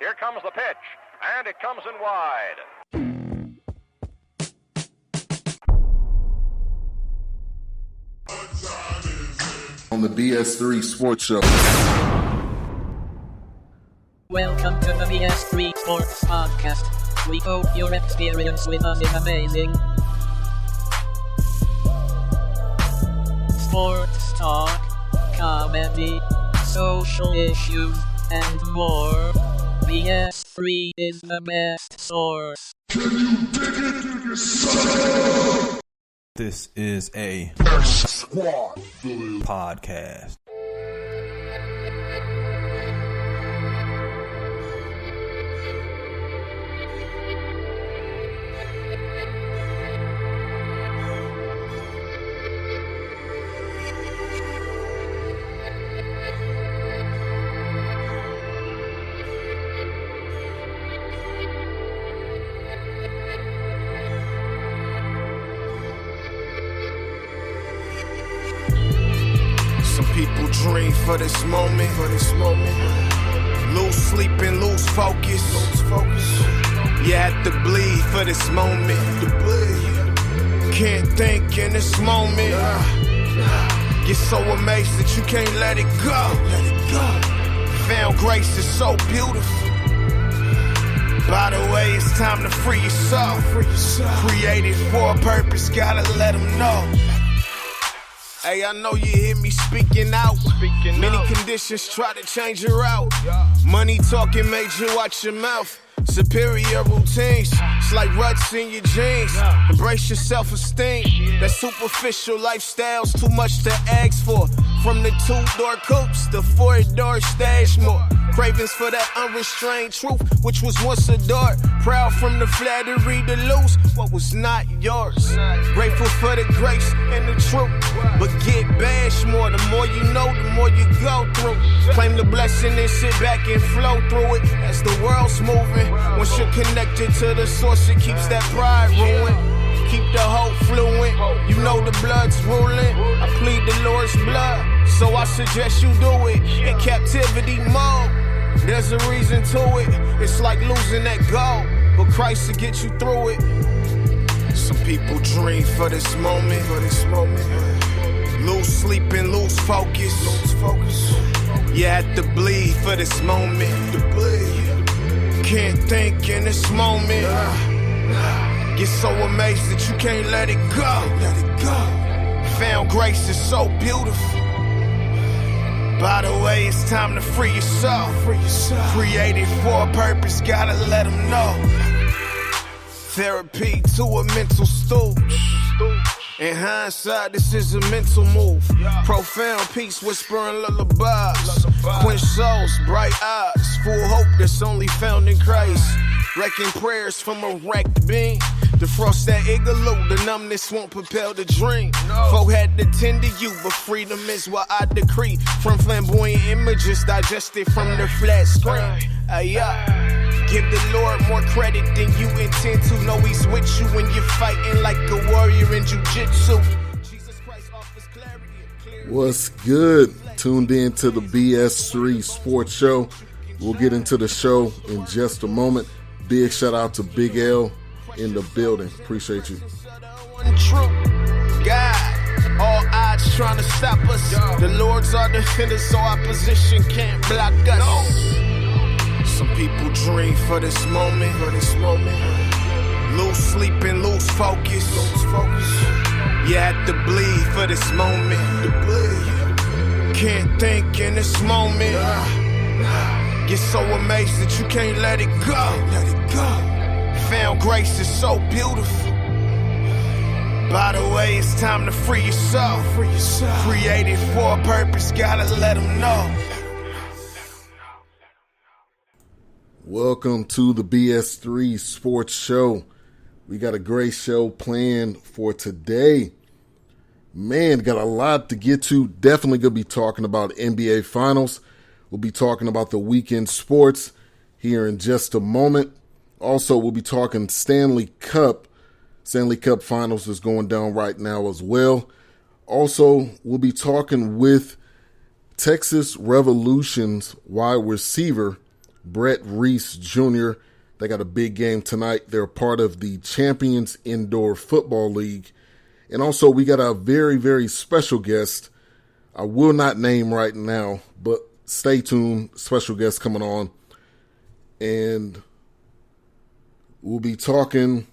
Here comes the pitch, and it comes in wide. On the BS3 Sports Show. Welcome to the BS3 Sports Podcast. We hope your experience with us is amazing. Sports talk, comedy, social issues, and more. BS3 is the best source. Can you dig it, son? This is a Squad podcast. People dream for this moment, lose sleep and lose focus. You have to bleed for this moment, can't think in this moment. Get so amazed that you can't let it go. Found grace is so beautiful. By the way, it's time to free your soul. Created for a purpose, gotta let them know. Hey, I know you hear me speaking out. Many conditions try to change your route. Money talking made you watch your mouth. Superior routines, it's like ruts in your jeans. Embrace your self-esteem. That superficial lifestyle's too much to ask for. From the 2-door coupes to 4-door stash more. Cravings for that unrestrained truth, which was once adored. Proud from the flattery to lose what was not yours. Grateful for the grace and the truth, but get bashed more. The more you know, the more you go through. Claim the blessing and sit back and flow through it as the world's moving. Once you're connected to the source, it keeps that pride ruined. Keep the hope fluent, you know the blood's ruling. I plead the Lord's blood, so I suggest you do it in captivity mode. There's a reason to it, it's like losing that goal, but Christ will get you through it. Some people dream for this moment, lose sleep and lose focus. You have to bleed for this moment, can't think in this moment. Get so amazed that you can't let it go. Found grace is so beautiful. By the way, it's time to free your soul. Created for a purpose, gotta let them know. Therapy to a mental stooge. In hindsight, this is a mental move. Profound peace, whispering lullabies. Quench souls, bright eyes. Full hope that's only found in Christ. Wrecking prayers from a wrecked being. Defrost that igloo, the numbness won't propel the dream. Folk had to tend to you, but freedom is what I decree. From flamboyant images digested from the flat screen. Give the Lord more credit than you intend to. Know He's with you when you're fighting like a warrior in jiu-jitsu. Jesus Christ offers clarity. What's good? Tuned in to the BS3 Sports Show. We'll get into the show in just a moment. Big shout out to Big L in the building. Appreciate you. God, all odds trying to stop us. The Lord's our defender, so opposition can't block us. Some people dream for this moment, lose sleep and lose focus. You have to bleed for this moment, can't think in this moment. Get so amazed that you can't let it go. Found grace is so beautiful. By the way, it's time to free your soul. Created for a purpose, gotta let them know. Welcome to the BS3 Sports Show. We got a great show planned for today. Man, got a lot to get to. Definitely going to be talking about NBA Finals. We'll be talking about the weekend sports here in just a moment. Also, we'll be talking Stanley Cup. Stanley Cup Finals is going down right now as well. Also, we'll be talking with Texas Revolution's wide receiver, Brett Reece Jr. They got a big game tonight. They're part of the Champions Indoor Football League. And also we got a very, very special guest. I will not name right now, but stay tuned. Special guest coming on. And we'll be talking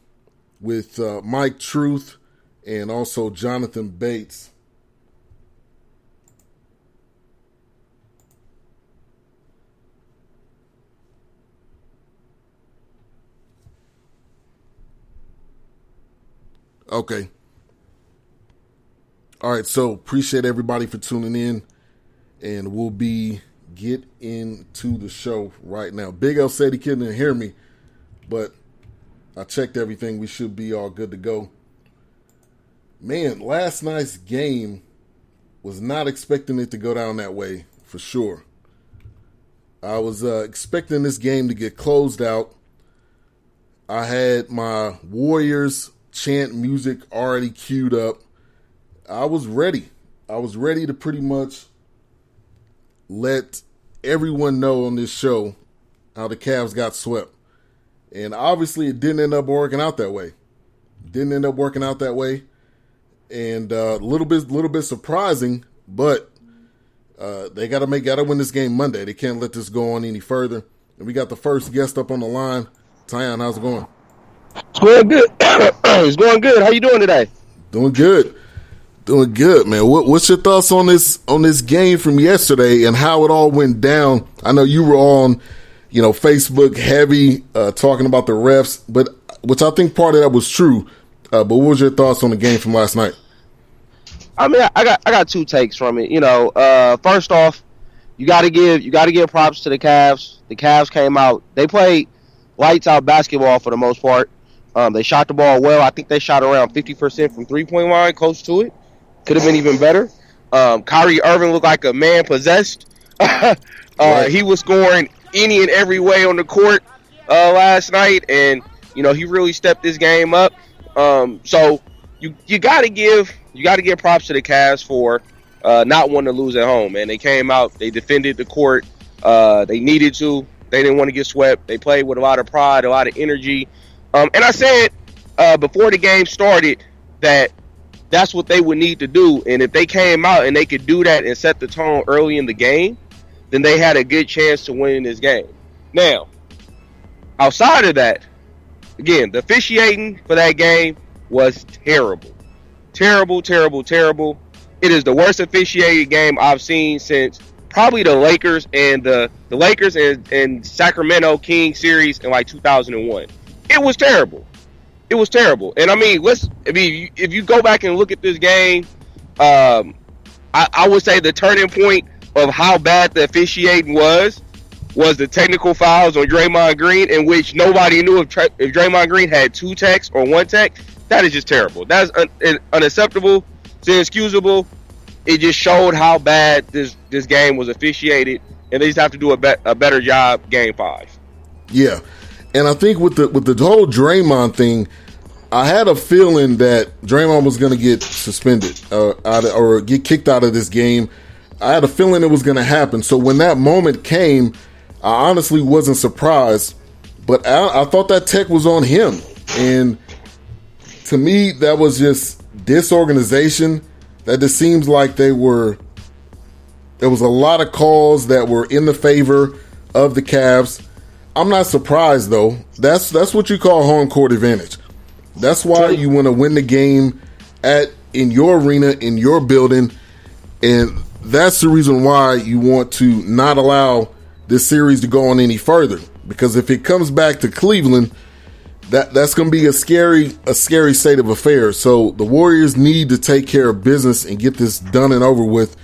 with Mike Truth and also Jonathan Bates. Okay. All right, so appreciate everybody for tuning in, and we'll get into the show right now. Big L said he couldn't hear me, but I checked everything. We should be all good to go. Man, last night's game, was not expecting it to go down that way, for sure. I was expecting this game to get closed out. I had my Warriors chant music already queued up. I was ready. I was ready to pretty much let everyone know on this show how the Cavs got swept. And obviously it didn't end up working out that way. And a little bit surprising, but they gotta win this game Monday. They can't let this go on any further. And we got the first guest up on the line. Tyjun, how's it going? It's going good. It's going good. How you doing today? Doing good, man. What's your thoughts on this game from yesterday and how it all went down? I know you were on, Facebook heavy talking about the refs, but which I think part of that was true. But what was your thoughts on the game from last night? I mean, I got two takes from it. First off, you got to give props to the Cavs. The Cavs came out. They played lights out basketball for the most part. They shot the ball well. I think they shot around 50% from three-point line, close to it. Could have been even better. Kyrie Irving looked like a man possessed. Right. He was scoring any and every way on the court last night, and he really stepped this game up. So you got to give props to the Cavs for not wanting to lose at home. Man, they came out, they defended the court. They needed to. They didn't want to get swept. They played with a lot of pride, a lot of energy. And I said before the game started that that's what they would need to do. And if they came out and they could do that and set the tone early in the game, then they had a good chance to win this game. Now, outside of that, again, the officiating for that game was terrible. Terrible, terrible, terrible. It is the worst officiated game I've seen since probably the Lakers and the Lakers and Sacramento Kings series in like 2001. It was terrible. It was terrible. And if you go back and look at this game, I would say the turning point of how bad the officiating was the technical fouls on Draymond Green, in which nobody knew if Draymond Green had two techs or one tech. That is just terrible. That's unacceptable. It's inexcusable. It just showed how bad this game was officiated, and they just have to do a better job Game 5. Yeah. And I think with the whole Draymond thing, I had a feeling that Draymond was going to get suspended or get kicked out of this game. I had a feeling it was going to happen. So when that moment came, I honestly wasn't surprised. But I thought that tech was on him. And to me, that was just disorganization. That just seems like there was a lot of calls that were in the favor of the Cavs. I'm not surprised, though. That's what you call home court advantage. That's why you want to win the game in your arena, in your building, and that's the reason why you want to not allow this series to go on any further. Because if it comes back to Cleveland, that's going to be a scary state of affairs. So the Warriors need to take care of business and get this done and over with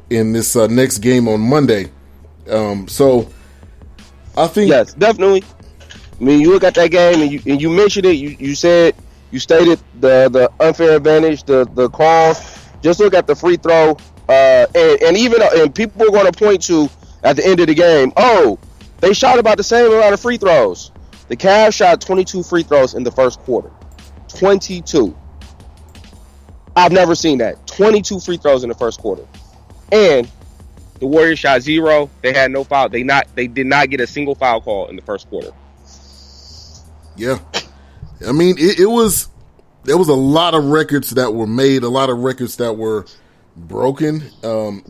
in this next game on Monday. So I think yes, definitely. I mean, you look at that game and you mentioned it. You stated the unfair advantage, the calls. Just look at the free throw, and people are going to point to at the end of the game. Oh, they shot about the same amount of free throws. The Cavs shot 22 free throws in the first quarter. 22. I've never seen that. 22 free throws in the first quarter. And The Warriors shot 0. They had no foul. They did not get a single foul call in the first quarter. Yeah. I mean, there was a lot of records that were made, a lot of records that were broken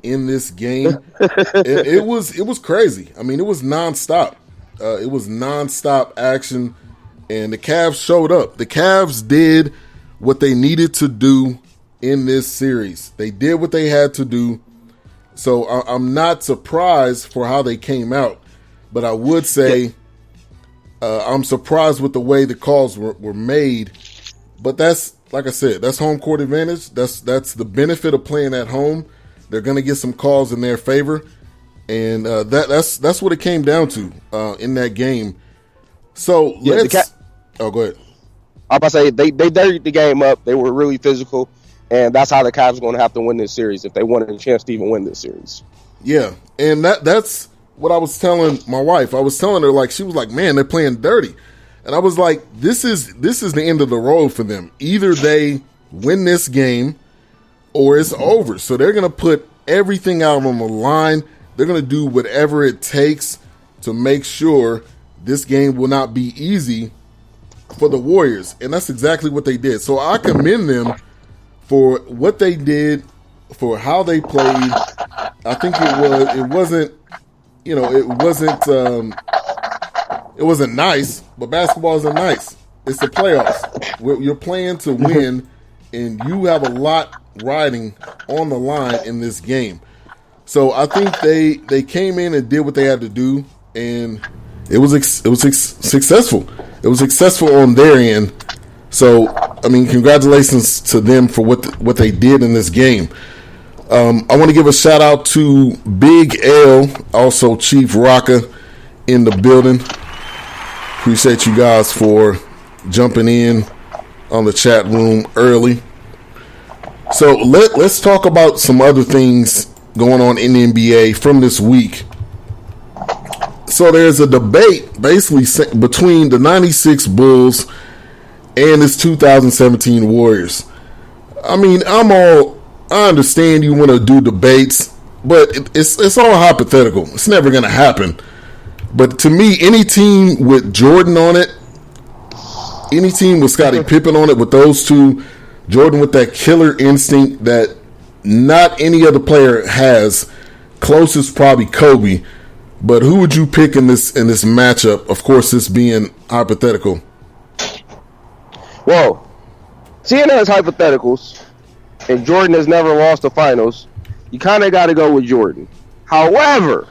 in this game. It was crazy. I mean, it was nonstop. It was nonstop action, and the Cavs showed up. The Cavs did what they needed to do in this series. They did what they had to do. So I'm not surprised for how they came out, but I would say I'm surprised with the way the calls were made. But that's, like I said, that's home court advantage. That's the benefit of playing at home. They're going to get some calls in their favor, and that's what it came down to in that game. So go ahead. I'm about to say they dirtied the game up. They were really physical, and that's how the Cavs are going to have to win this series if they wanted a chance to even win this series. Yeah, and that's what I was telling my wife. I was telling her, like, she was like, "Man, they're playing dirty," and I was like, "This is the end of the road for them. Either they win this game, or it's over." So they're going to put everything out on the line. They're going to do whatever it takes to make sure this game will not be easy for the Warriors, and that's exactly what they did. So I commend them for what they did, for how they played. I think it wasn't nice, but basketball isn't nice. It's the playoffs. You're playing to win, and you have a lot riding on the line in this game. So I think they came in and did what they had to do, and it was successful. It was successful on their end. So, I mean, congratulations to them for what they did in this game. I want to give a shout out to Big L, also Chief Rocka in the building. Appreciate you guys for jumping in on the chat room early. So let's talk about some other things going on in the NBA from this week. So there's a debate basically between the 96 Bulls and this 2017 Warriors. I mean, I understand you want to do debates, but it's all hypothetical. It's never going to happen. But to me, any team with Jordan on it, any team with Scottie Pippen on it, with those two, Jordan with that killer instinct that not any other player has, closest probably Kobe. But who would you pick in this matchup? Of course, this being hypothetical. Well, seeing as hypotheticals, and Jordan has never lost the finals, you kind of got to go with Jordan. However,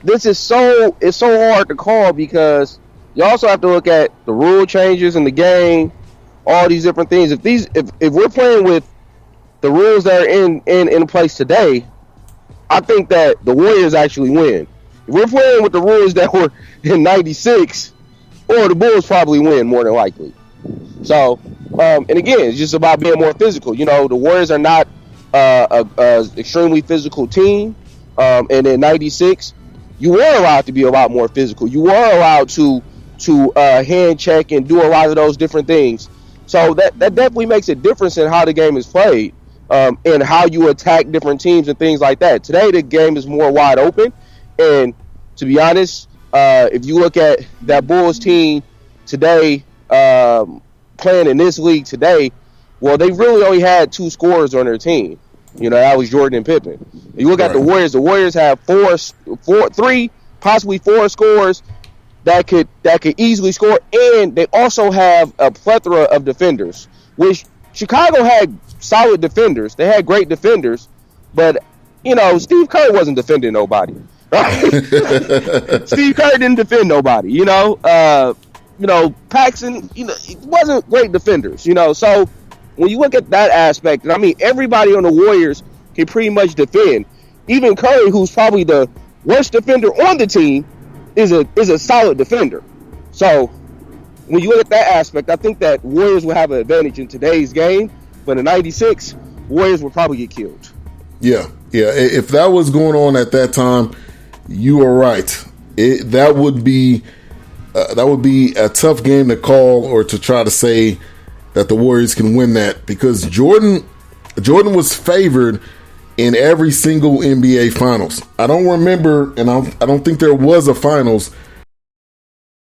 it's so hard to call because you also have to look at the rule changes in the game, all these different things. If we're playing with the rules that are in place today, I think that the Warriors actually win. If we're playing with the rules that were in 96, or the Bulls probably win more than likely. So, and again, it's just about being more physical. You know, the Warriors are not a extremely physical team. And in 96, you were allowed to be a lot more physical. You were allowed to hand check and do a lot of those different things. So that definitely makes a difference in how the game is played, and how you attack different teams and things like that. Today, the game is more wide open. And to be honest, if you look at that Bulls team today, playing in this league today, well, they really only had 2 scorers on their team. You know, that was Jordan and Pippen. If you look at the Warriors have 3, possibly 4 scorers that could easily score, and they also have a plethora of defenders, which Chicago had solid defenders. They had great defenders, but, you know, Steve Kerr wasn't defending nobody. Steve Kerr didn't defend nobody, you know. Paxson, you know, it wasn't great defenders, you know. So when you look at that aspect, I mean, everybody on the Warriors can pretty much defend. Even Curry, who's probably the worst defender on the team, is a solid defender. So when you look at that aspect, I think that Warriors will have an advantage in today's game. But in '96, Warriors will probably get killed. Yeah. If that was going on at that time, you are right. That would be a tough game to call or to try to say that the Warriors can win that, because Jordan was favored in every single NBA Finals. I don't remember, and I don't think there was a Finals